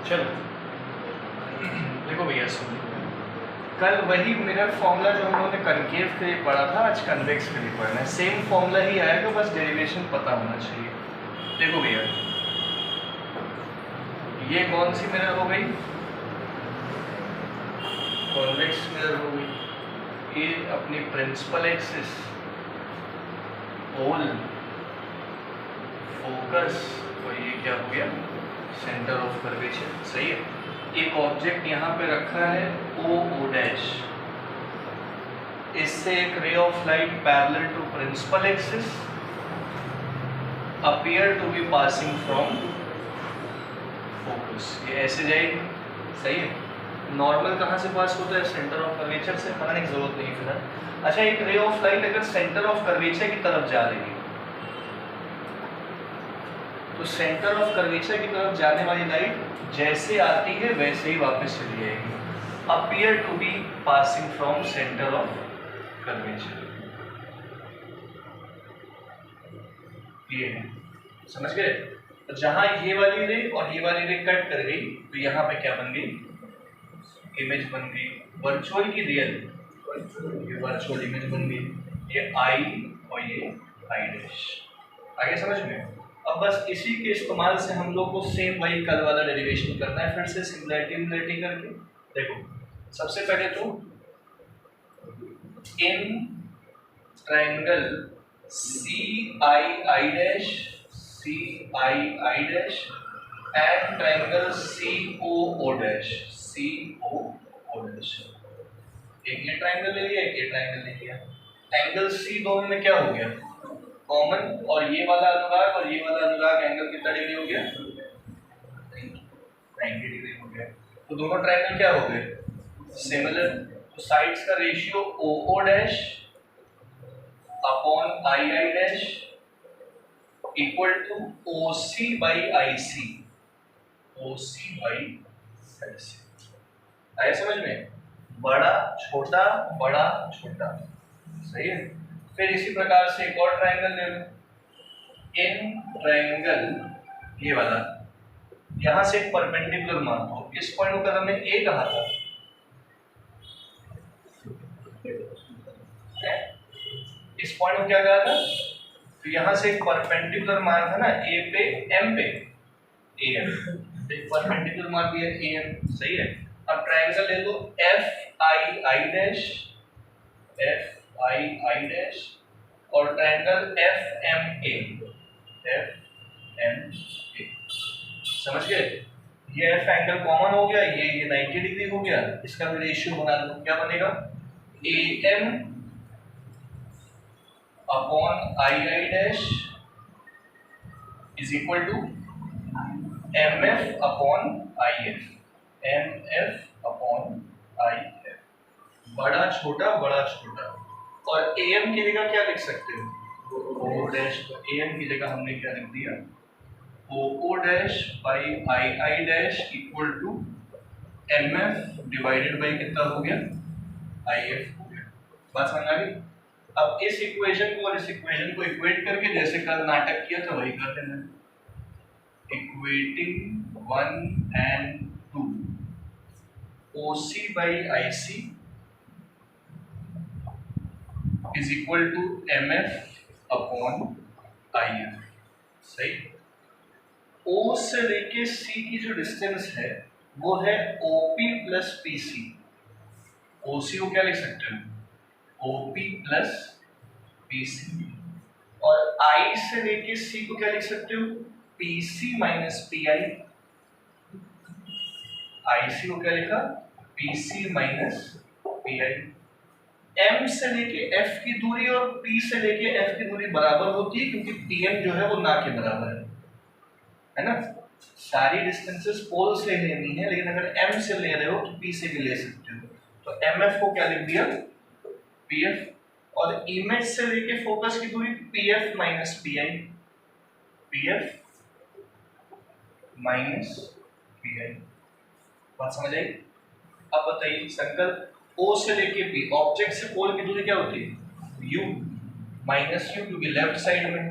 चलो देखो भैया, सुनो, कल वही मिरर फॉर्मूला जो हम लोगों ने कनकेव के लिए पढ़ा था, आज कन्वेक्स के लिए पढ़ना है। सेम फॉर्मूला ही आएगा, बस डेरिवेशन पता होना चाहिए। देखो भैया, ये कौन सी मिरर हो गई? कॉन्वेक्स मिरर हो गई। ये अपनी प्रिंसिपल एक्सिस, पोल, फोकस, और ये क्या हो गया? Centre of curvature. सही है। एक ऑब्जेक्ट यहाँ पे रखा है ओ डैश, इससे एक ray of light parallel to principal axis appear to be passing from focus. ये ऐसे जाएगी। सही है। नॉर्मल कहाँ से पास होता है? सेंटर ऑफ कर्वेचर से। बनाने की जरूरत नहीं फिलहाल। अच्छा, एक रे ऑफ लाइट अगर सेंटर ऑफ कर्वेचर की तरफ जा रही है, तो सेंटर ऑफ कर्वेचर की तरफ जाने वाली लाइट जैसे आती है वैसे ही वापस चली जाएगी। Appear to be passing from centre of curvature. ये है, समझ गए? तो जहां ये वाली रे और ये वाली रे कट कर गई, तो यहाँ पे क्या बन गई? इमेज बन गई वर्चुअल की रियल। ये वर्चुअल इमेज बन गई। ये आई और ये आई डैश। आगे समझ में? अब बस इसी के इस्तेमाल से हम लोग को सेम वही कल वाला डेरिवेशन करना है, फिर से सिमिलरिटी करके। देखो, सबसे पहले तो इन triangle C I dash and triangle C O dash एक ये ट्रायंगल ले लिया, एक ये ट्रायंगल ले लिया। एंगल सी दोनों में क्या हो गया? कॉमन। और ये वाला अनुराग एंगल कितना डिग्री हो गया? 90 डिग्री हो गया। तो दोनों ट्रायंगल क्या हो गए? सिमिलर। तो साइड्स का ratio O dash upon I dash equal to O C by I C. आया समझ में? बड़ा छोटा बड़ा छोटा। सही है। फिर इसी प्रकार से एक और ट्रायंगल ले लो। इन ट्रायंगल ये वाला, यहां से एक परपेंडिकुलर मान दो। इस पॉइंट को हमने ए कहा था, इस पॉइंट को क्या कहा था? तो यहां से एक परपेंडिकुलर मान था ना, ए पे एम पे, ए एम, एक परपेंडिकुलर मान दिया ए एम। सही है। अब ट्रायंगल ले लो एफ आई डैश और ट्रायंगल एफ एम ए। समझ गए? ये एफ एंगल कॉमन हो गया, ये 90 डिग्री हो गया। इसका भी रेशियो बना लो। क्या बनेगा? A M upon I dash is equal to M F upon I F. बड़ा छोटा बड़ा छोटा। और ए एम की जगह क्या लिख सकते हो? O dash. तो ए एम की जगह हमने क्या लिख दिया? O dash by I dash equal to M F divided by कितना हो गया? आई एफ हो गया। बात समझ आ गई? अब इस इक्वेशन को और इस इक्वेशन को इक्वेट करके जैसे कल नाटक किया था वही कर देना। Equating 1 and 2, OC by IC is equal to MF upon IF। सही। O से लेके C की जो डिस्टेंस है वो है OP प्लस PC। OC को क्या लिख सकते हो? OP plus PC। और I से लेके C को क्या लिख सकते हो? PC minus PI। IC को क्या लिखा? PC minus PI। M से लेके F की दूरी और P से लेके F की दूरी बराबर होती है, क्योंकि PM जो है वो ना के बराबर है ना? सारी डिस्टेंसेस पोल से लेनी है, लेकिन अगर M से ले रहे हो तो P से भी ले सकते हो। तो MF को क्या लिख दिया? PF। और इमेज से लेके फोकस की दूरी PF माइनस PI। बात समझ आई? अब बताइए संकल्प O से लेके P, ऑब्जेक्ट से पोल की दूरी क्या होती है? U माइनस U, क्योंकि लेफ्ट साइड में।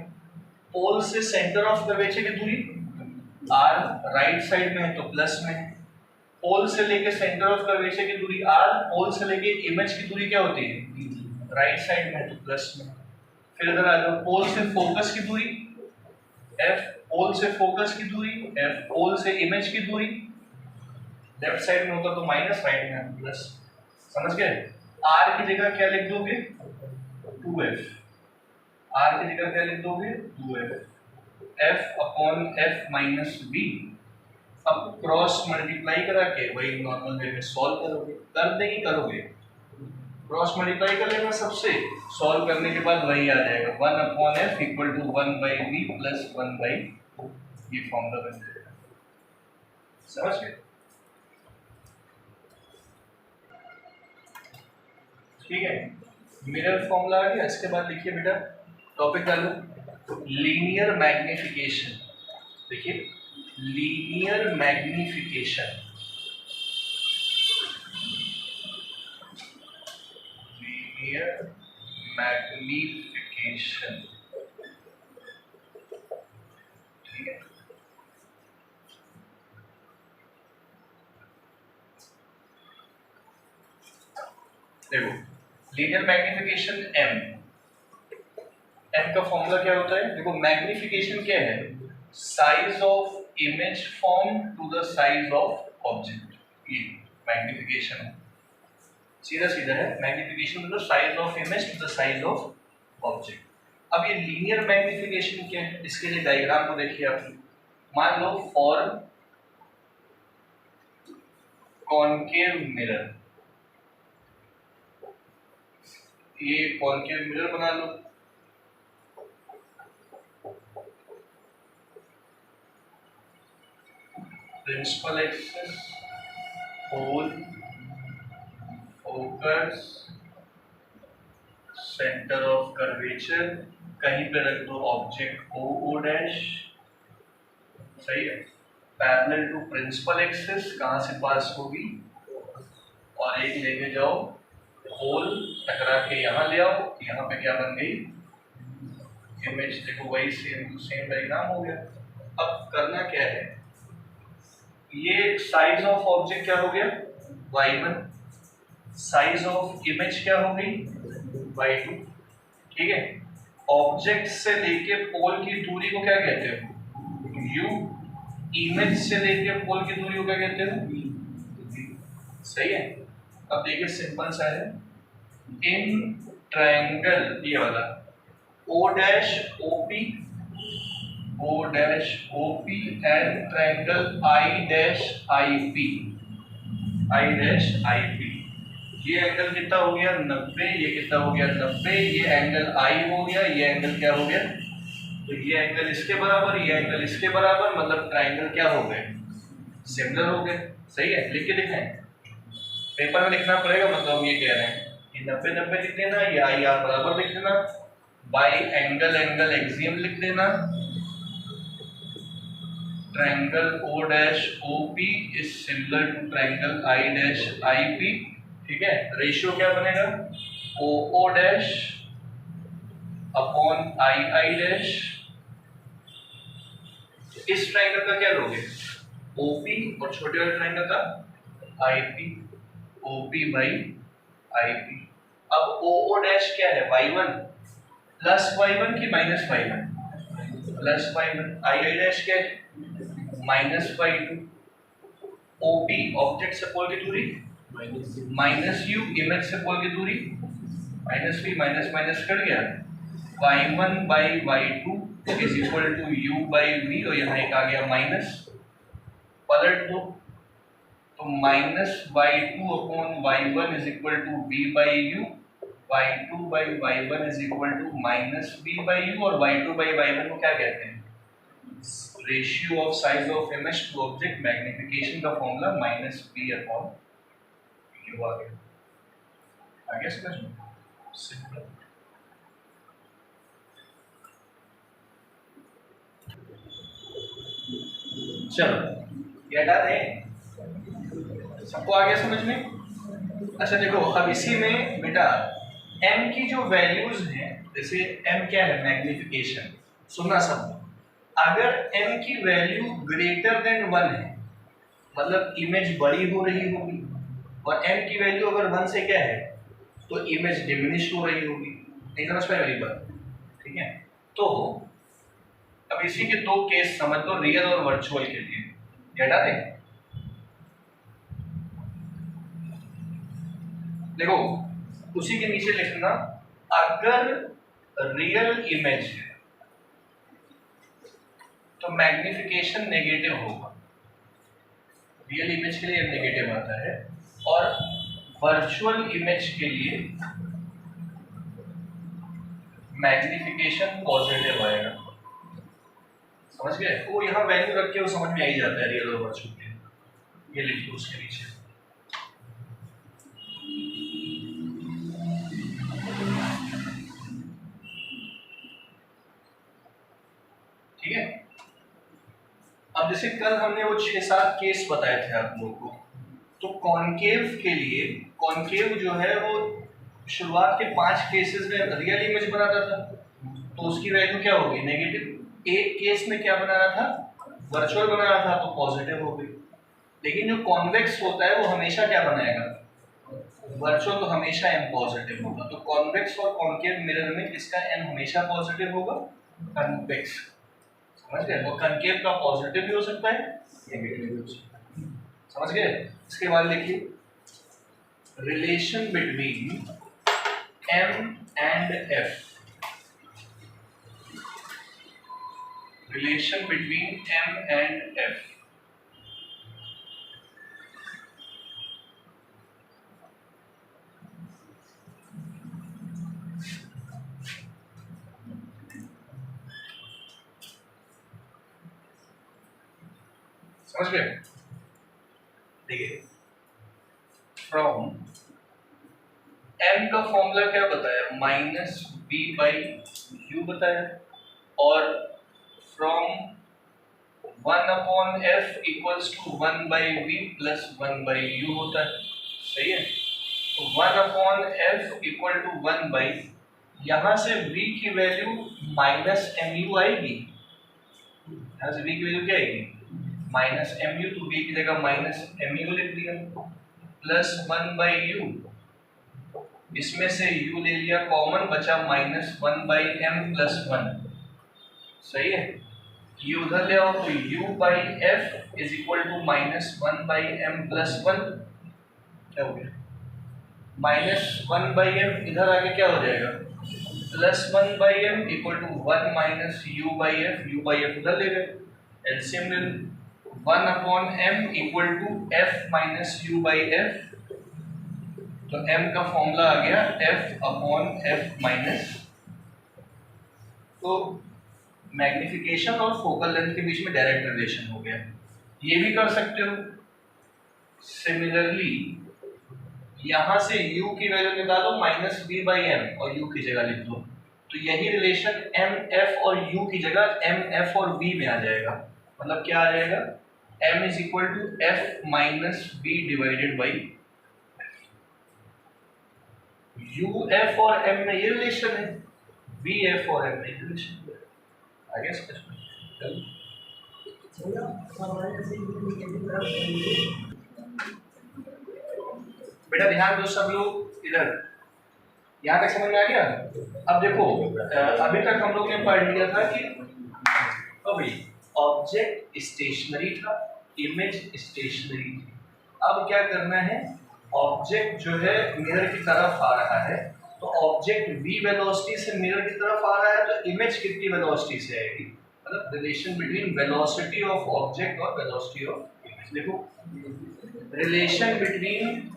पोल से सेंटर ऑफ कर्वेचर की दूरी आर राइट साइड में है तो प्लस में है। पोल से लेके सेंटर ऑफ कर्वेचर की दूरी आर, पोल से लेके इमेज की दूरी क्या होती है, राइट साइड में है तो प्लस में। फिर इधर आ जाओ, पोल से फोकस की दूरी एफ, पोल से फोकस की दूरी एफ, पोल से इमेज की दूरी लेफ्ट साइड में होता तो माइनस, राइट में प्लस। समझ गए? आर की जगह क्या लिख दोगे, 2f। आर की जगह क्या लिख दोगे, 2f, f upon f minus b। अब क्रॉस मल्टीप्लाई करा के वही नॉर्मल वे में सॉल्व करोगे, कर देंगे करोगे, क्रॉस मल्टीप्लाई कर लेना सबसे, सॉल्व करने के बाद वही आ जाएगा 1 upon f equal to 1 by b plus 1 by, ये फॉर्मूला बन जाएगा। समझ गए? ठीक है, मिरर फॉर्मूला आ गया। इसके बाद लिखिए बेटा, टॉपिक डालो लीनियर मैग्निफिकेशन। देखिए लीनियर मैग्निफिकेशन, लीनियर मैग्निफिकेशन, ठीक है। देखो लीनियर मैग्निफिकेशन m, m का फॉर्मूला क्या होता है, देखो मैग्निफिकेशन क्या है, size of image form to the size of object, ये मैग्निफिकेशन है, सीधा सीधा है, magnification to the size of image to the size of object. अब ये लीनियर मैग्निफिकेशन क्या है, इसके लिए डायग्राम को देखिए आप। मान लो फॉर कॉनकेव मिरर, ये कॉनकेव मिरर बना लो, principal axis, pole, focus, centre of curvature, कहीं पे रख दो ऑब्जेक्ट ओ डैश, सही है। पैरेलल टू प्रिंसिपल एक्सिस, कहां से पास होगी, और एक लेके जाओ पोल, टकरा के यहाँ ले आओ, यहाँ पे क्या बन गई, इमेज। देखो वही सेम टू सेम डायग्राम हो गया। अब करना क्या है, ये साइज ऑफ ऑब्जेक्ट क्या हो गया, y1, साइज ऑफ इमेज क्या हो गई, y2, ठीक है। ऑब्जेक्ट से लेके पोल की दूरी को क्या कहते हो, u, इमेज से लेके पोल की दूरी को क्या कहते हो, सही है। अब देखिए सिंपल सा है, इन ट्रायंगल ये वाला O dash OP, O dash OP and triangle I dash IP, I dash IP, ये एंगल कितना हो गया 90, ये कितना हो गया 90, ये एंगल आई हो गया, ये एंगल क्या हो गया, तो ये एंगल इसके बराबर, ये एंगल इसके बराबर, मतलब ट्रायंगल क्या हो गए, सिमिलर हो गए। सही है, लिख के दिखाएं, पेपर में लिखना पड़ेगा, मतलब हम ये कह रहे हैं कि 90 90 लिख देना, ये आई आर बराबर लिख देना, बाई एंगल एंगल एक्सियम लिख देना, triangle O dash O P is similar to triangle I dash I P, ठीक है। रेशियो क्या बनेगा, O O dash upon I I dash, इस ट्रायंगल का क्या लोगे, ओपी, और छोटे वाले ट्रायंगल का आईपी, ओपी बाई आईपी। अब ओ ओ डैश क्या है, y1 प्लस y1 की minus y1, plus y1, I I dash क्या है माइनस y2, ओपी ऑब्जेक्ट से पोल की दूरी माइनस यू, इमेज से पोल की दूरी minus v, minus minus cut गया, y1 by y2 is equal to u by v, और यहाँ एक आ गया माइनस, पलट दो तो minus y2 upon y1 is equal to v by u, y2 by y1 is equal to minus v by u, और y2 by y1 को क्या कहते हैं, ratio of size of image to object, magnification का formula minus v upon u आ गया। आगे समझ में सिंपल। चलो ये हटा दें, सबको आ गया समझ में। अच्छा देखो, अब इसी में बेटा m की जो वैल्यूज हैं, जैसे m क्या है मैग्निफिकेशन, सुनना सब, अगर m की वैल्यू ग्रेटर देन 1 है, मतलब इमेज बड़ी हो रही होगी, और m की वैल्यू अगर 1 से क्या है तो इमेज डिमिनिश हो रही होगी। नहीं समझ पाए मेरी बात? ठीक है, तो अब इसी के दो केस समझ लो, रियल और वर्चुअल के लिए। क्या हटा दें? देखो उसी के नीचे लिखना, अगर रियल इमेज है तो मैग्निफिकेशन नेगेटिव होगा। रियल इमेज के लिए नेगेटिव आता है, और वर्चुअल इमेज के लिए मैग्निफिकेशन पॉजिटिव आएगा। समझ गए? वो यहाँ वैल्यू रख के वो समझ में आ ही जाता है रियल और वर्चुअल के। ये लिख लो उसके नीचे। ठीक है, अब जैसे कल हमने वो 6-7 केस बताए थे आप लोगों को, तो कॉनकेव के लिए, कॉनकेव जो है वो शुरुआत के 5 केसेस में रियल इमेज बनाता था, तो उसकी वैल्यू क्या होगी? नेगेटिव। एक केस में क्या बनाना था? वर्चुअल बनाना था, तो पॉजिटिव हो गई। लेकिन जो कॉन्वेक्स होता है वो हमेशा क्या बनाएगा? वर्चुअल, तो हमेशा m पॉजिटिव होगा। तो कॉन्वेक्स और कॉनकेव मिरर में किसका m हमेशा पॉजिटिव होगा? कॉन्वेक्स। समझ गए? तो कॉनकेव का पॉजिटिव भी हो सकता है, नेगेटिव भी हो सकता है। समझ गए? इसके बाद लिखिए relation between m and f। Relation between m and f। समझ गए? देखिए, फ्रॉम m का फॉर्मूला क्या बताया? -b/u बताया, और from 1/f equals to 1/v plus 1/u होता है। सही है? तो 1/f इक्वल टू 1/, यहाँ से v की वैल्यू -mu आएगी। यहाँ से v की वैल्यू क्या आएगी? -mu, तो v की जगह -mu लिख दिया, प्लस 1/u, इसमें से u ले लिया कॉमन, बचा -1/m प्लस 1। सही है? u उधर ले आओ तो u/f is equal to -1/m plus 1। क्या हो गया? -1/m इधर आके क्या हो जाएगा? Plus 1/m equal to 1 minus u/f, u/f उधर ले गए, एलसीएम ले लो। 1/m equal to f minus u/f, तो m का फॉर्मूला आ गया f/f माइनस। तो मैग्निफिकेशन और फोकल लेंथ के बीच में डायरेक्ट रिलेशन हो गया। ये भी कर सकते हो। सिमिलरली यहां से u की वैल्यू निकालो -b/m और u की जगह लिख दो, तो यही रिलेशन mf और u की जगह mf और v में आ जाएगा। मतलब क्या आ जाएगा? m is equal to f minus b divided by uf और m में ये रिलेशन है, vf और m में ये रिलेशन है। आगे समझ में? बेटा ध्यान दो सब लोग इधर, यहाँ तक समझ में आ गया? अब देखो, अभी तक हम लोग ने पढ़ लिया था कि अभी ऑब्जेक्ट स्टेशनरी था, इमेज स्टेशनरी थी। अब क्या करना है? ऑब्जेक्ट जो है मिरर की तरफ आ रहा है, तो ऑब्जेक्ट v वेलोसिटी से मिरर की तरफ आ रहा है, तो इमेज कितनी वेलोसिटी से आएगी? मतलब relation between velocity of object और वेलोसिटी ऑफ इमेज। देखो relation between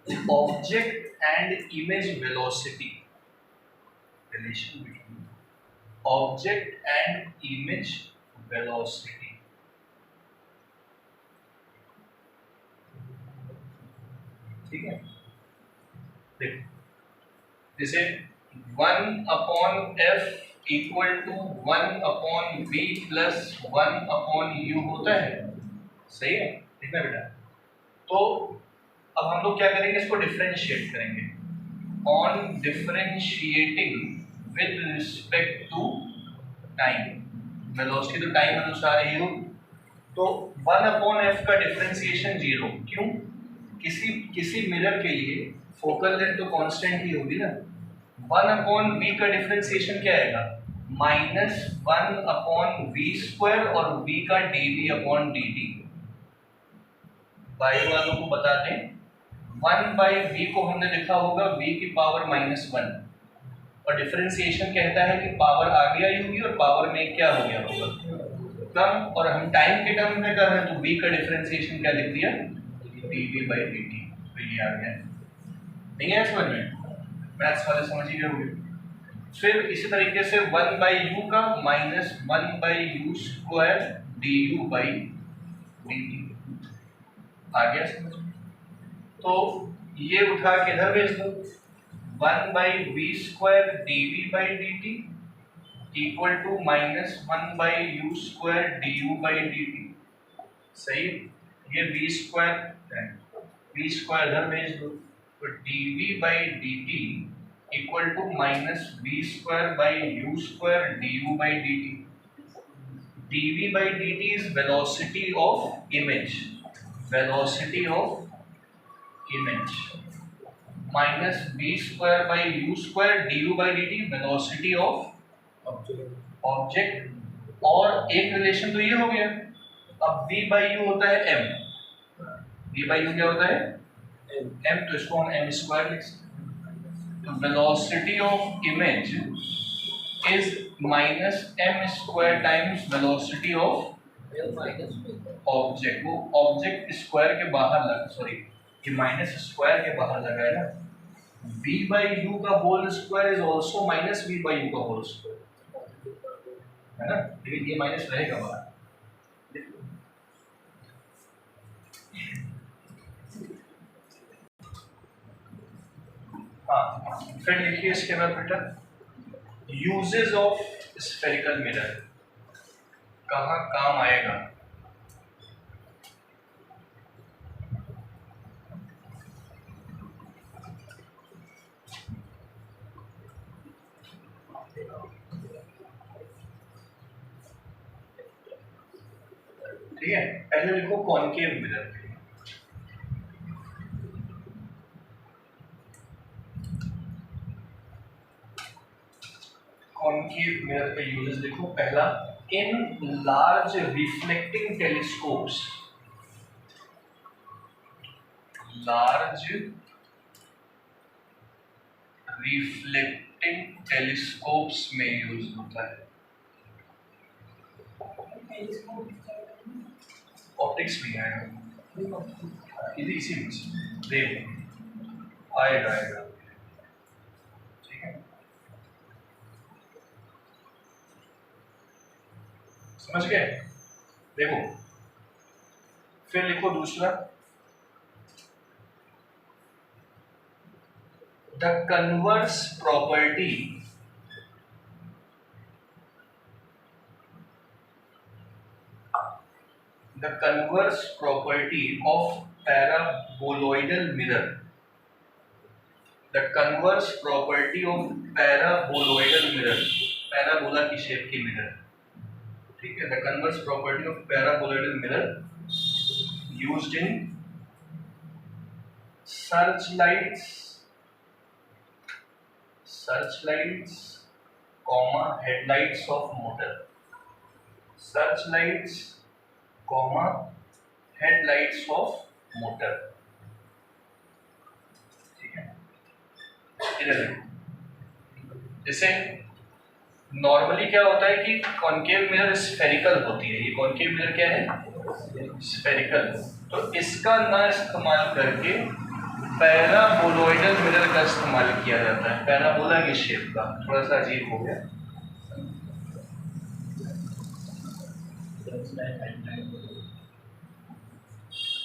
object and image velocity, relation between object and image velocity। ठीक है? देखो जैसे 1/f equal to 1/v plus 1/u होता है। सही है? ठीक है बेटा? तो अब हम लोग क्या करेंगे? इसको डिफरेंशिएट करेंगे। On differentiating with respect to time, velocity तो टाइम अनुसार ही हो, तो 1/f का डिफरेंशिएशन 0। क्यों? किसी मिरर के लिए फोकल लेंथ तो कांस्टेंट ही होगी ना। 1/v का डिफरेंशिएशन क्या आएगा? -1/v² और v का dv/dt। बायो वालों को बता दें, 1/v को हमने लिखा होगा v की पावर -1, और डिफरेंशिएशन कहता है कि पावर आगे आई होगी और पावर में क्या हो गया होगा, कम, और हम टाइम के टर्म में कर रहे हैं तो v का डिफरेंशिएशन क्या लिख दिया? dv/dt। तो ये आ गया। नहीं है समझ में? मैथ्स वाले समझ ही गए होंगे। फिर इसी तरीके से 1/u का -1/u² du/dt आ गया समझ में? तो ये उठा के इधर भेज दो, 1/v² dv/dt equal to -1/u² du/dt। सही? ये v² है, v² इधर भेज दो, तो dv/dt equal to -v²/u² du/dt। dv/dt is velocity of image, velocity of image, minus v²/u² du/dt velocity of object. और एक रिलेशन तो ये हो गया। अब v/u होता है m, v/u क्या होता है? m, तो इसको हम m² लिख सकते हैं। तो velocity of image is -m² times velocity of object. वो ऑब्जेक्ट स्क्वायर के बाहर लगा, सॉरी ये -² के बाहर लगा है ना। v/u का whole square is also -v/u का होल स्क्वायर, है ना, लेकिन ये माइनस रहेगा बाहर। हाँ, फिर लिखिए इसके बाद बेटा, यूजेस ऑफ स्फेरिकल मिरर, कहाँ काम आएगा? ठीक है, पहले लिखो कॉनकेव मिरर। कॉनकेव मिरर के यूजेस लिखो। पहला, in large reflecting telescopes, large reflecting telescopes में यूज होता है। ऑप्टिक्स भी आएगा इसी में से, देखो आएगा। ठीक है, समझ गए? देखो फिर लिखो दूसरा, the converse property of paraboloidal mirror, the converse property of paraboloidal mirror, parabola की शेप की मिरर। ठीक है, the converse property of paraboloidal mirror used in searchlights, headlights of motor, searchlights, headlights of motor। ठीक है, इधर जैसे normally क्या होता है कि कॉनकेव मिरर स्फेरिकल होती है। ये कॉनकेव मिरर क्या है? स्फेरिकल। तो इसका ना इस्तेमाल करके पैराबोलॉइडल मिरर का इस्तेमाल किया जाता है। पैराबोला की शेप का, थोड़ा सा अजीब हो गया,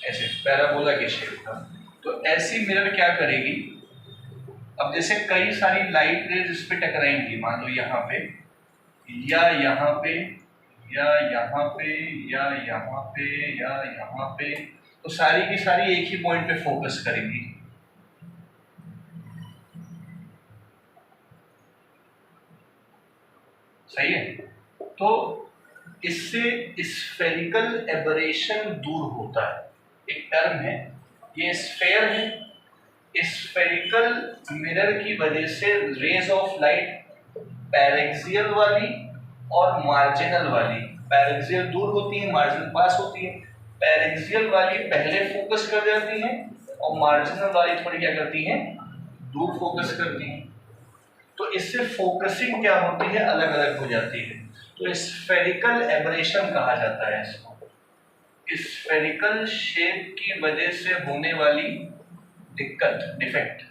ऐसे पैराबोला की शेप का। तो ऐसी मिरर क्या करेगी, अब जैसे कई सारी लाइट रेज इस पे टकराएंगी, मान लो यहाँ पे या यहाँ पे या यहाँ पे या यहाँ पे या यहाँ पे, तो सारी की सारी एक ही पॉइंट पे फोकस करेंगी। सही है? तो इससे स्फेरिकल एबरेशन दूर होता है। एक टर्म है, ये स्फेयर है, स्फेरिकल मिरर की वजह से रेज ऑफ लाइट पैरेक्सियल वाली और मार्जिनल वाली, पैरेक्सियल दूर होती है, मार्जिनल पास होती है। पैरेक्सियल वाली पहले फोकस कर जाती है और मार्जिनल वाली थोड़ी क्या करती है, दूर फोकस करती है। तो इससे फोकसिंग क्या होती है, अलग अलग हो जाती है। तो स्फेरिकल एबरेशन कहा जाता है इसको। स्फेरिकल शेप की वजह से होने वाली दिक्कत, डिफेक्ट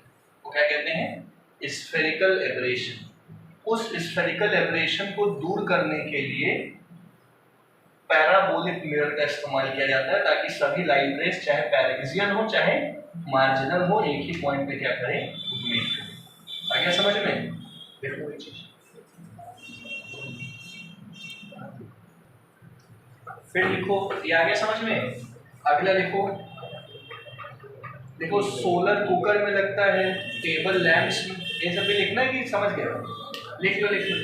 को क्या कहते हैं, स्फेरिकल एबरेशन। उस स्फेरिकल एबरेशन को दूर करने के लिए पैराबोलिक मिरर का इस्तेमाल किया जाता है, ताकि सभी लाइट रेज चाहे पैरेक्सियल हो चाहे मार्जिनल हो, एक ही पॉइंट पे क्या करें, मीट करें। आ गया समझ में? देखो ये चीज फिर लिखो, ये आ गया समझ में? अगला लिखो, देखो सोलर कुकर में लगता है, टेबल लैंप्स में, ये सब भी लिखना है कि समझ गया? लिख लो लिख लो।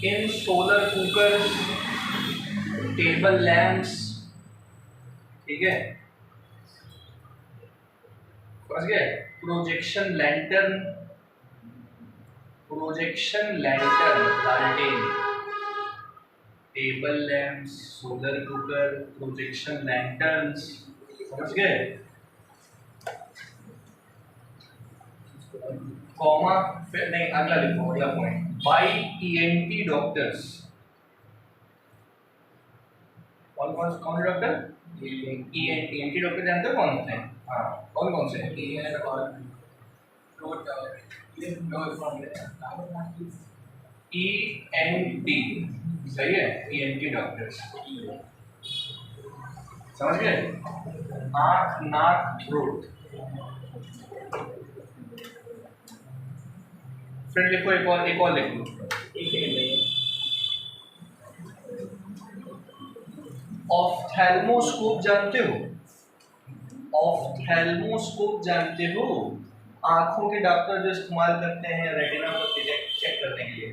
इन सोलर कुकर, टेबल लैंप्स, ठीक है, समझ गए? प्रोजेक्शन लैंटर्न, प्रोजेक्शन लैंटर्न, लालटेन, table lamps, solar cooker, projection lanterns, समझ गए? कॉमा, फिर नहीं अगला लिखो, अगला पॉइंट, बाय ईएनटी डॉक्टर्स। कौन कौन कौन डॉक्टर? ईएनटी डॉक्टर जानते हो कौन होते हैं? हाँ, कौन कौन से? ईएनटी, सही है, ईएनटी डॉक्टर्स, समझ गए? आँख, नाक, थ्रोट। फिर लिखो एक और लिख लो, ऑफ्थेल्मोस्कोप जानते हो? ऑफ्थेल्मोस्कोप जानते हो? आंखों के डॉक्टर जो इस्तेमाल करते हैं रेटिना को चेक करने के लिए।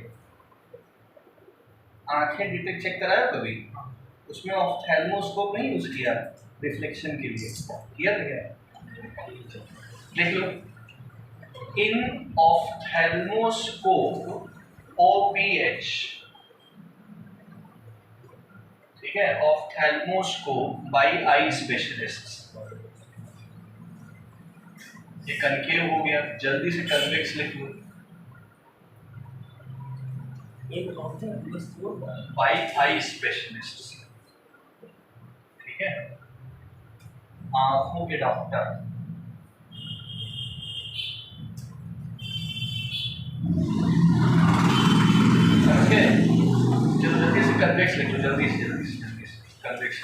आंखें डिटेक्ट चेक कराया कभी? उसमें ऑफ्थेल्मोस्कोप नहीं यूज किया रिफ्लेक्शन के लिए, किया था क्या? लिख लो, इन ऑफ्थेल्मोस्कोप, OPH, ठीक है, ऑफ्थेल्मोस्कोप बाय आई स्पेशलिस्ट। ये कनकेव हो गया, जल्दी से कन्वेक्स लिख लो, बाय आई स्पेशलिस्ट, ठीक है, आंखों के डॉक्टर। समझ गए? जल्दी से कन्वेक्स लिख लो, जल्दी से कन्वेक्स।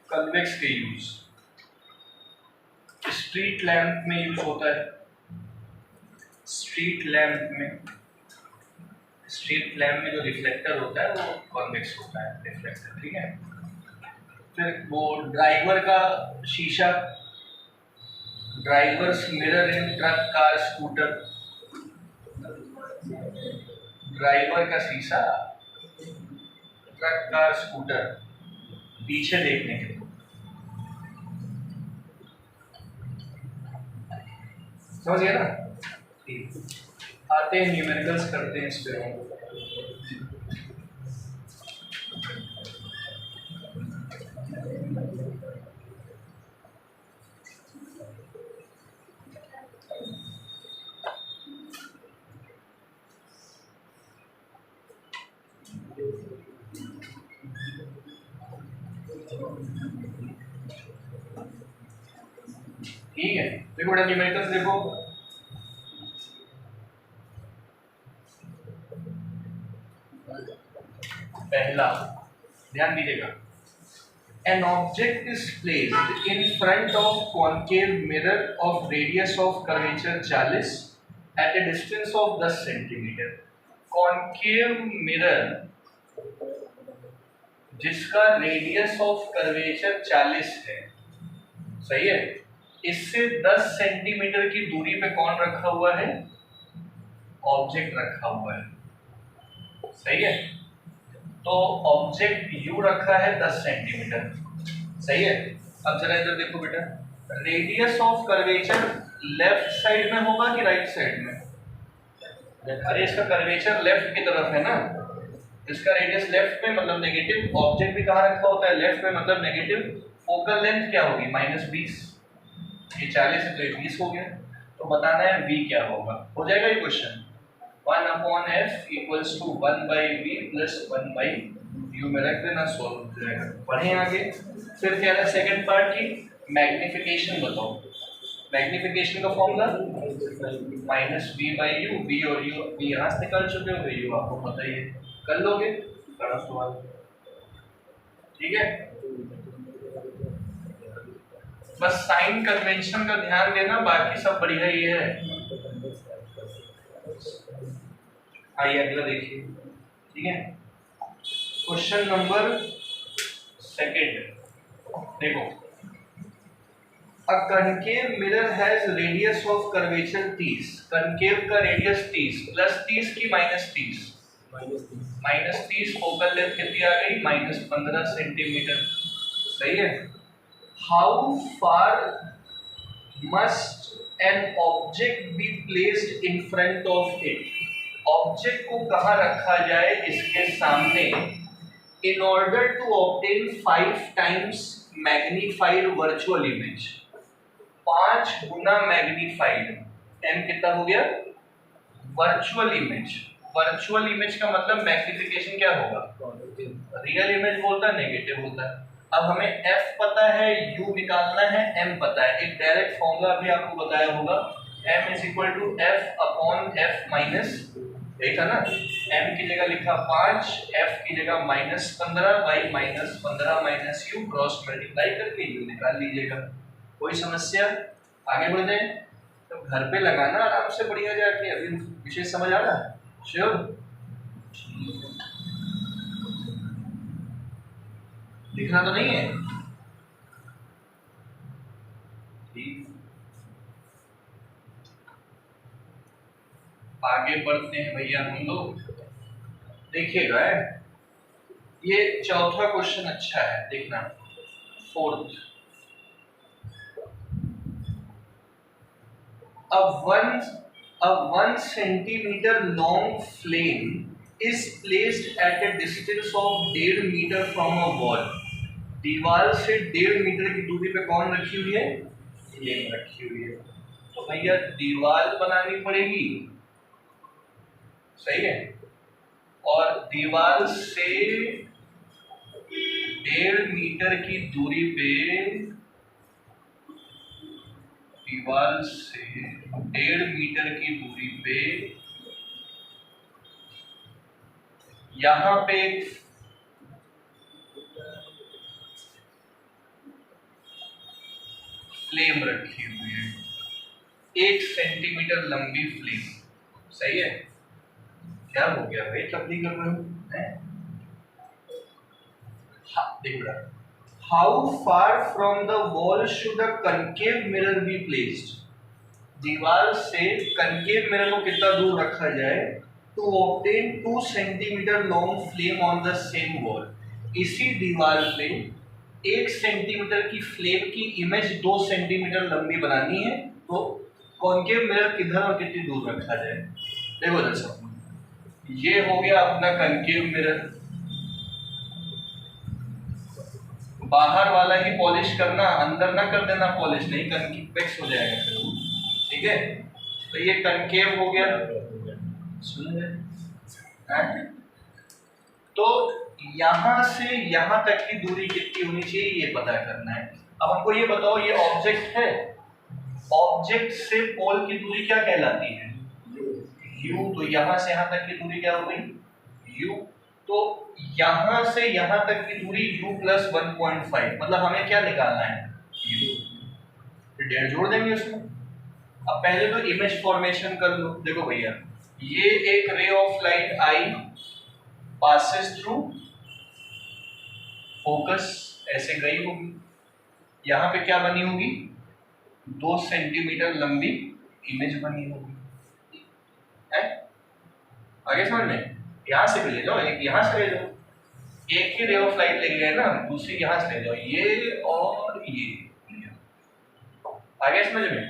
कन्वेक्स के यूज स्ट्रीट लैंप में यूज होता है। स्ट्रीट लैंप में जो रिफ्लेक्टर होता है वो कॉन्वेक्स होता है, रिफ्लेक्टर, ठीक है। फिर वो ड्राइवर का शीशा, ड्राइवर्स मिरर इन ट्रक, कार, स्कूटर, ड्राइवर का शीशा, ट्रक, कार, स्कूटर, पीछे देखने के लिए, समझ गया ना? ठीक, आते हैं न्यूमेरिकल्स करते हैं इस पे। ठीक है, देखो बेटा न्यूमेरिकल्स देखो, पहला ध्यान दीजिएगा, an object is placed in front of concave mirror of radius of curvature 40 at a distance of 10 centimeter। concave mirror जिसका रेडियस ऑफ कर्वेचर 40 है, सही है, इससे 10 सेंटीमीटर की दूरी पे कौन रखा हुआ है? ऑब्जेक्ट रखा हुआ है, सही है। तो ऑब्जेक्ट यू रखा है 10 सेंटीमीटर, सही है। अब जरा इधर देखो बेटा, radius of curvature left side में होगा कि राइट साइड में? अरे इसका कर्वेचर लेफ्ट की तरफ है ना, इसका रेडियस लेफ्ट में मतलब नेगेटिव। ऑब्जेक्ट भी कहाँ रखा होता है? लेफ्ट में, मतलब नेगेटिव। फोकल लेंथ क्या होगी? -20। ये 40 है तो ये 20 हो गया। तो बताना है v क्या होगा। हो जाएगा ये question. 1/f equals to 1/v plus 1/u में रख देना, सॉल्व हो जाएगा। बढ़े आगे। फिर क्या है सेकंड पार्ट की मैग्निफिकेशन बताओ। मैग्निफिकेशन का फॉर्मूला -v/u। v और u v यहाँ से निकाल चुके हो, u आपको पता ही है, कर लोगे बड़ा सवाल। ठीक है, बस साइन कन्वेंशन का ध्यान देना, बाकी सब बढ़िया ही है। आइए अगला देखिए। ठीक है, क्वेश्चन नंबर सेकंड देखो। A concave mirror has radius of curvature 30। concave का रेडियस 30 प्लस 30 की -30, -30 फोकल लेंथ कितनी आ गई? -15 सेंटीमीटर, सही है। How far must an object be placed in front of it. Object को कहाँ रखा जाए इसके सामने, in order to obtain 5 times magnified virtual image. 5 गुना मैग्नीफाइड, m कितना हो गया? Virtual image. वर्चुअल इमेज का मतलब मैग्निफिकेशन क्या होगा? रियल इमेज बोलता है, नेगेटिव होता है। अब हमें f पता है, u निकालना है, m पता है। एक डायरेक्ट फॉर्मूला भी आपको बताया होगा, m = f/f माइनस, देखा ना, m की जगह लिखा 5, f की जगह -15 by -15 minus u, cross multiply करके u निकाल लीजिएगा। कोई समस्या? आगे बढ़ जाए। तो घर पे लगाना आराम से बढ़िया जाके। अभी विषय समझ आ रहा है? श्योर? लिखना तो नहीं है? ठीक, आगे बढ़ते हैं भैया हम लोग। देखिएगा, ये चौथा क्वेश्चन अच्छा है, देखना। Fourth, a 1 centimeter long flame is placed at a distance of 1.5 metre from a wall। दीवार से 1.5 मीटर की दूरी पे कौन रखी हुई है? फ्लेम रखी हुई है। तो भैया दीवार बनानी पड़ेगी, सही है, और दीवार से 1.5 मीटर की दूरी पे, दीवार से 1.5 मीटर की दूरी पे यहां पे फ्लेम रखी हुई है, 1 सेंटीमीटर लंबी फ्लेम, सही है। क्या हो गया भाई, तकलीफ कर रहे हो? हाँ, देख रहा। How far from the wall should a concave mirror be placed. दीवार से कनकेव मिरर को कितना दूर रखा जाए to obtain 2 centimetre long flame on the same wall. इसी दीवार पे 1 सेंटीमीटर की फ्लेम की इमेज 2 सेंटीमीटर लंबी बनानी है, तो कॉनकेव मिरर किधर और कितनी दूर रखा जाए? देखो दर्शक, ये हो गया अपना कनकेव मिरर। बाहर वाला ही पॉलिश करना, अंदर ना कर देना पॉलिश, नहीं कन्वेक्स हो जाएगा फिर वो। ठीक है, तो ये कनकेव हो गया। सुन रहे? तो यहां से यहां तक की दूरी कितनी होनी चाहिए ये पता करना है। अब हमको ये बताओ, ये ऑब्जेक्ट है, ऑब्जेक्ट से पोल की दूरी क्या कहलाती है? u। तो यहां से यहां तक की दूरी क्या हो गई? u। तो यहां से यहां तक की दूरी u + 1.5, मतलब हमें क्या निकालना है? u। फिर 1.5 जोड़ देंगे उसमें। अब पहले तो इमेज फॉर्मेशन कर लो। देखो भैया, ये एक ray of light I passes through focus, ऐसे गई होगी, यहां पे क्या बनी होगी? 2 सेंटीमीटर लंबी इमेज बनी होगी। है? आगे समझ में? यहां से भी ले जाओ, एक यहां से ले जाओ, एक ही रे ऑफ लाइट ले गए ना, दूसरी यहां से ले जाओ, ये और ये आ गया समझ में,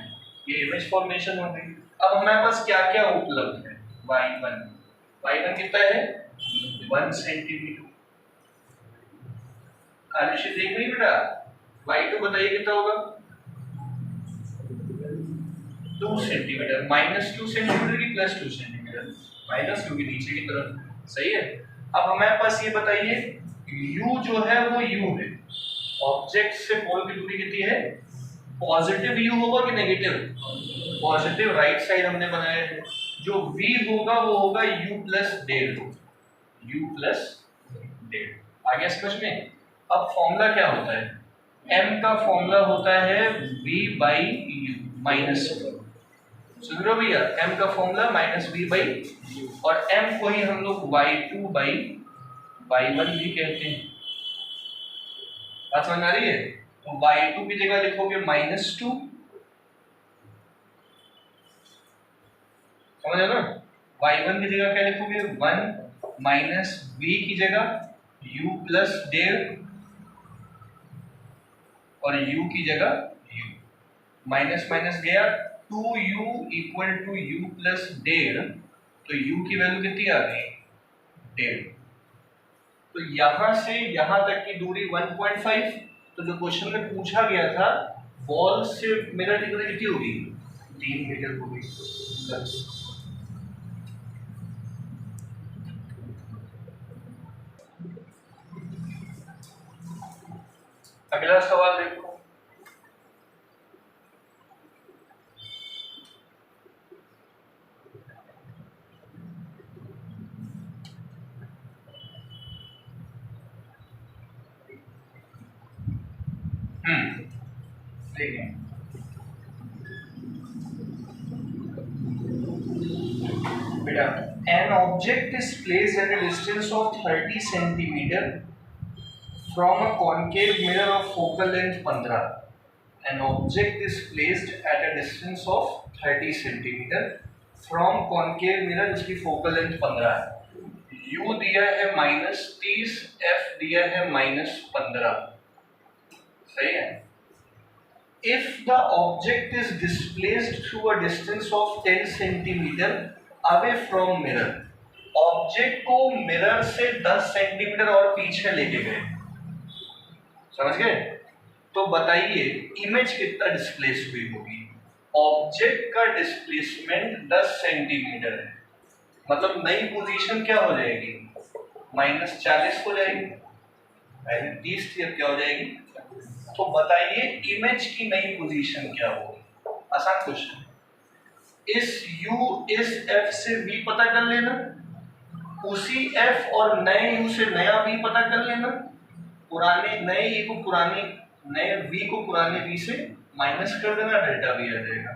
ये इमेज फॉर्मेशन हो गई। अब हमारे पास क्या क्या उपलब्ध है, y1 कितना है 1 सेंटीमीटर। आरुषि देख रही बेटा, y2 बताइए कितना होगा 2 सेंटीमीटर, -2 सेंटीमीटर की +2 सेंटीमीटर, माइनस क्योंकि नीचे की तरफ, सही है। अब हमारे पास ये बताइए u जो है वो u है, ऑब्जेक्ट से पोल की दूरी कितनी है, पॉजिटिव u होगा कि नेगेटिव, पॉजिटिव, राइट साइड हमने बनाया है। जो v होगा वो होगा u प्लस डेढ़, आ गया समझ में। अब फॉर्मूला क्या होता है, m का फॉर्मूला होता है v बाई u माइनस, सुन रहे हो भैया, m का फॉर्मूला -v बाई, और m को ही हम लोग y2 बाई y1 भी कहते हैं। बात समझ आ रही है, तो y2 की जगह लिखोगे -2, समझ ना, y1 की जगह क्या लिखोगे 1 माइनस v की जगह u प्लस डेढ़, और u की जगह u, माइनस माइनस गया, 2u equal to u plus डेढ़, तो u की वैल्यू कितनी आ गई डेढ़। तो यहां से यहां तक की दूरी 1.5, तो जो क्वेश्चन में पूछा गया था बॉल से मिरर की दूरी कितनी होगी 3 मीटर होगी। अगला सवाल देखो, देखिए बेटा, an object is placed at a distance of 30 centimeter from a concave mirror of focal length 15. An object is placed at a distance of 30 centimeter from concave mirror जिसकी focal length 15 है। U दिया है -30, F दिया है -15, सही है। If the object is displaced through a distance of 10 centimeter away from mirror, object को mirror से 10 सेंटीमीटर और पीछे लेके गए, समझ गए, तो बताइए इमेज कितना डिस्प्लेस हुई होगी। ऑब्जेक्ट का डिस्प्लेसमेंट 10 सेंटीमीटर है, मतलब नई पोजीशन क्या हो जाएगी -40 हो जाएगी, पहले 30 थी अब क्या हो जाएगी। तो बताइए इमेज की नई पोजीशन क्या होगी, आसान क्वेश्चन। इस u इस f से v पता कर लेना, उसी f और नए u से नया v पता कर लेना, पुराने नए a को पुराने नए v को पुराने v से माइनस कर देना, डेल्टा v आ जाएगा।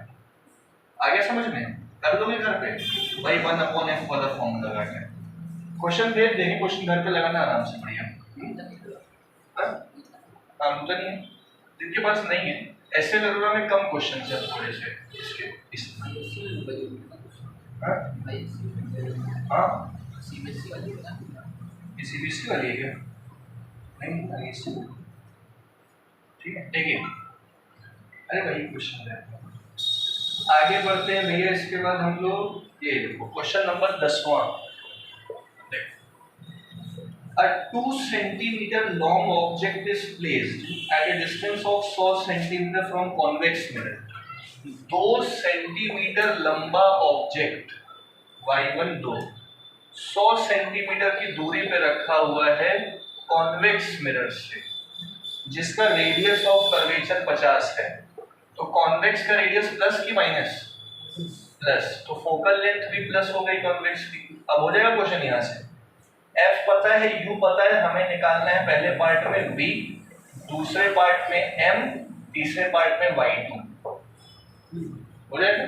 आ गया समझ में, कर लोगे घर पे भाई 1/f वाला फॉर्मूला लगा के। क्वेश्चन भेज देंगे, क्वेश्चन घर पे लगाना आराम से बढ़िया। हाँ तो नहीं है, जिनके पास नहीं है, ऐसे लगोरा में कम क्वेश्चन है थोड़े से इसके इस हाँ सीबीएसई वाली है क्या, नहीं इससे ठीक है, देखिए अरे वही क्वेश्चन है। आगे बढ़ते हैं भैया, इसके बाद हम लोग ये देखो question number 10वां। A 2 centimeter long object is placed at a distance of 100 centimeter from convex mirror. 2 centimetre लंबा ऑब्जेक्ट y1 100 सेंटीमीटर की दूरी पे रखा हुआ है कॉन्वेक्स मिरर से, जिसका रेडियस ऑफ कर्वेचर 50 है। तो कॉन्वेक्स का रेडियस प्लस की माइनस, प्लस, तो फोकल लेंथ भी प्लस हो गई कॉन्वेक्स की। अब हो जाएगा क्वेश्चन यहाँ से, F पता है, U पता है, हमें निकालना है पहले पार्ट में V, दूसरे पार्ट में M, तीसरे पार्ट में y2, हो जाएगा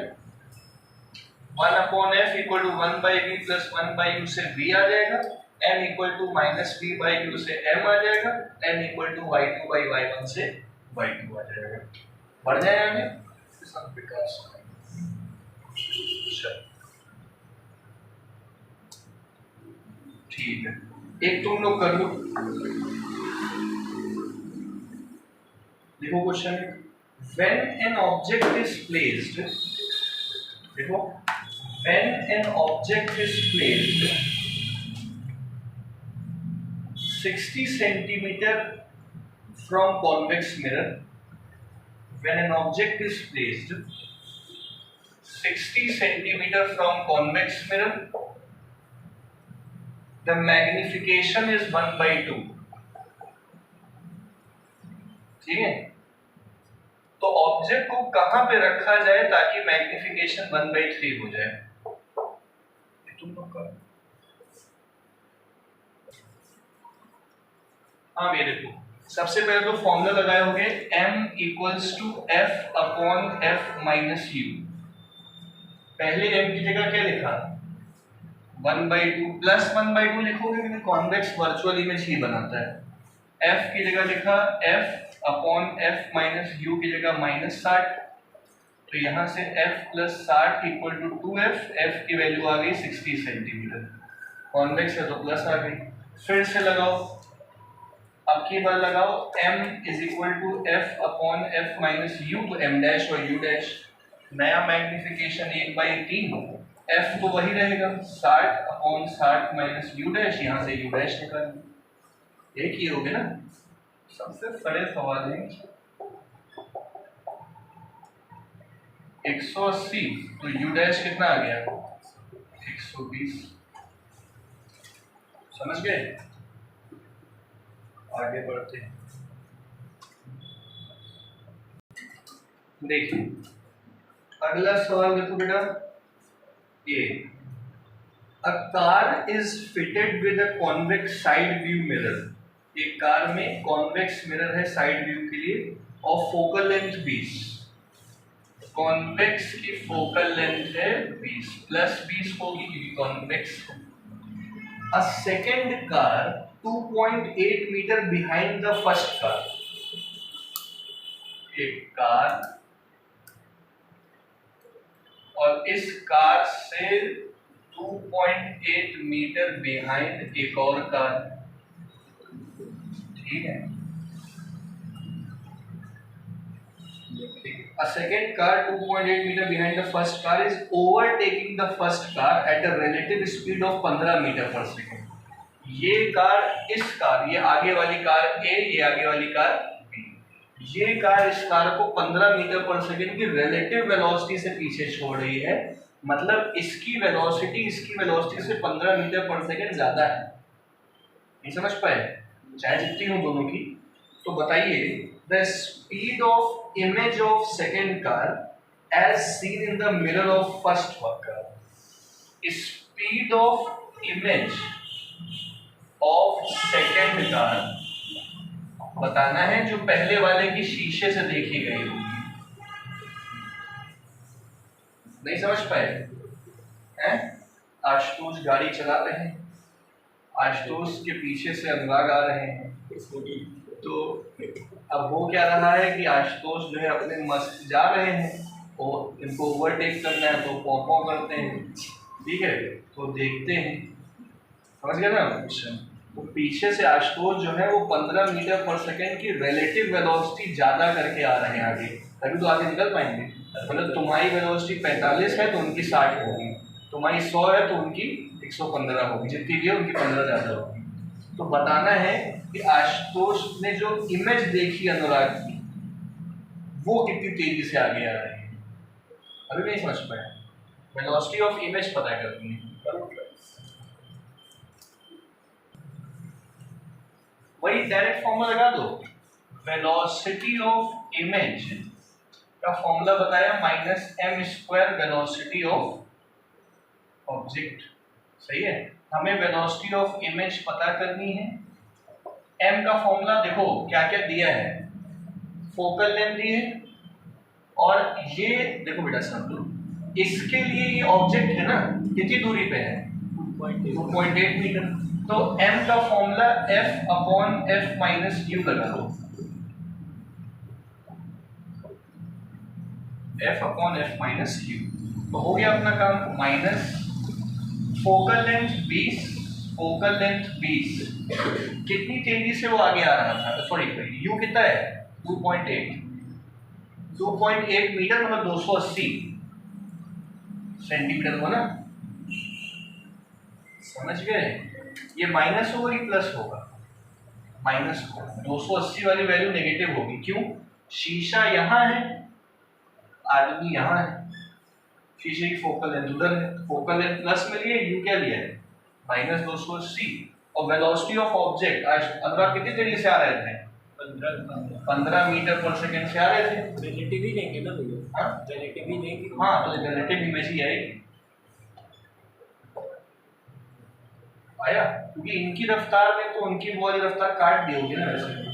1/f equal to 1/v plus 1/u से v आ जाएगा, m इक्वल टू -v/u से m आ जाएगा, n इक्वल टू y2/y1 से y2 आ जाएगा। बढ़ जाएगा सब विकास। ठीक है। एक तुम लोग कर लो, देखो question, when an object is placed, देखो when an object is placed 60 centimeter from convex mirror, when an object is placed 60 centimeter from convex mirror, the magnification is 1/2, ठीक है। तो ऑब्जेक्ट को कहां पे रखा जाए ताकि मैग्निफिकेशन 1/3 हो जाए, तुम लोग का, हाँ ये देखो, सबसे पहले तो फॉर्मूला लगाए होंगे m equals to f upon f minus u. पहले m की जगह क्या लिखा, 1/2 प्लस 1/2 लिखोगे क्योंकि कॉन्वेक्स वर्चुअल इमेज ही बनाता है। f की जगह लिखा f upon f minus u की जगह -60, तो यहाँ से f plus 60 equal to 2f, f की वैल्यू आ गई 60 सेंटीमीटर, कॉन्वेक्स है तो प्लस आ गई। फिर से लगाओ, अब की बार लगाओ m is equal to f upon f minus u, तो m डैश और u डैश, नया मैग्निफिकेशन 1/3, f तो वही रहेगा 60 अपॉन 60 माइनस यू डैश, यहाँ से u डैश निकाल, एक ही हो गया ना। सबसे बड़े सवाल है 180, तो u डैश कितना आ गया 120, समझ गए। आगे बढ़ते हैं, देखिए अगला सवाल देखो बेटा, ये a car is fitted with a convex side view mirror, एक कार में कॉन्वेक्स मिरर है साइड व्यू के लिए, और फोकल लेंथ 20, कॉन्वेक्स की फोकल लेंथ है 20, प्लस 20 होगी क्योंकि convex. A second car 2.8 metre behind the first car, एक कार और इस कार से 2.8 मीटर बिहाइंड एक और कार, ठीक है। A second car 2.8 meter behind the first car is overtaking the first car at a relative speed of 15 metre पर second. ये कार इस कार, ये आगे वाली कार A, ये आगे वाली कार B, ये कार इस कार को 15 मीटर पर सेकेंड की रिलेटिव वेलोसिटी से पीछे छोड़ रही है, मतलब इसकी वेलोसिटी इसकी वेलोसिटी से 15 मीटर पर सेकेंड ज्यादा है, नहीं समझ पाए, चाहे जितनी हो दोनों की। तो बताइए the speed of image of second car as seen in the mirror of first car, speed of image of second car बताना है जो पहले वाले की शीशे से देखी गई होगी, नहीं समझ पाए हैं। आशुतोष गाड़ी चला रहे हैं, आशुतोष के पीछे से अनुराग आ रहे हैं, तो अब वो क्या रहा है कि आशुतोष जो है अपने मस्त जा रहे हैं और इनको ओवरटेक करना है तो पॉ करते हैं, ठीक है, तो देखते हैं, समझ गए ना क्वेश्चन। तो पीछे से आशुतोष जो है वो 15 मीटर पर सेकेंड की रिलेटिव वेलोसिटी ज्यादा करके आ रहे हैं आगे, तभी तो आगे निकल पाएंगे। मतलब तुम्हारी वेलोसिटी 45 है तो उनकी 60 होगी, तुम्हारी 100 है तो उनकी 115 होगी, जितनी भी है उनकी 15 ज्यादा होगी। तो बताना है कि आशुतोष ने जो इमेज देखी अनुराग की वो कितनी तेजी से आगे आ रही है, अभी नहीं समझ पाए, वेलोसिटी ऑफ इमेज पता करनी है। वही डायरेक्ट फॉर्मूला लगा दो, वेलोसिटी ऑफ इमेज का फॉर्मूला बताया -m² वेलोसिटी ऑफ ऑब्जेक्ट, सही है। हमें वेलोसिटी ऑफ इमेज पता करनी है। m का फॉर्मूला देखो क्या क्या दिया है, फोकल लेंथ दी है, और ये देखो बेटा समझो, इसके लिए ये ऑब्जेक्ट है ना, कितनी दूरी पे है 2.8 मीटर, तो m का formula f upon f minus you लगा दो, f upon f minus u, तो हो गया अपना काम। Minus focal length 20 focal length 20, कितनी तेजी से वो आगे आ रहा था, सॉरी यू कितना है 2.8, 2.8 मीटर मतलब 280 सेंटीमीटर हो ना, समझ गए। ये माइनस होगा कि प्लस होगा, माइनस होगा, 280 वाली वैल्यू नेगेटिव होगी, क्यों, शीशा यहाँ है, आदमी यहाँ है, शीशे की फोकल लेंथ उधर है, फोकल लेंथ प्लस में लिए, यू क्या लिया है -280, और वेलोसिटी ऑफ ऑब्जेक्ट आज अनुराग कितनी तेजी से आ रहे थे, 15 मीटर पर सेकंड से आ रहे थे। रिलेटिव ही लेंगे ना भैया, हाँ रिलेटिव ही लेंगे। हाँ, तो रिलेटिव इमेज ही आएगी, आया, क्योंकि इनकी रफ्तार में तो उनकी वो वाली रफ्तार काट दी होगी ना वैसे।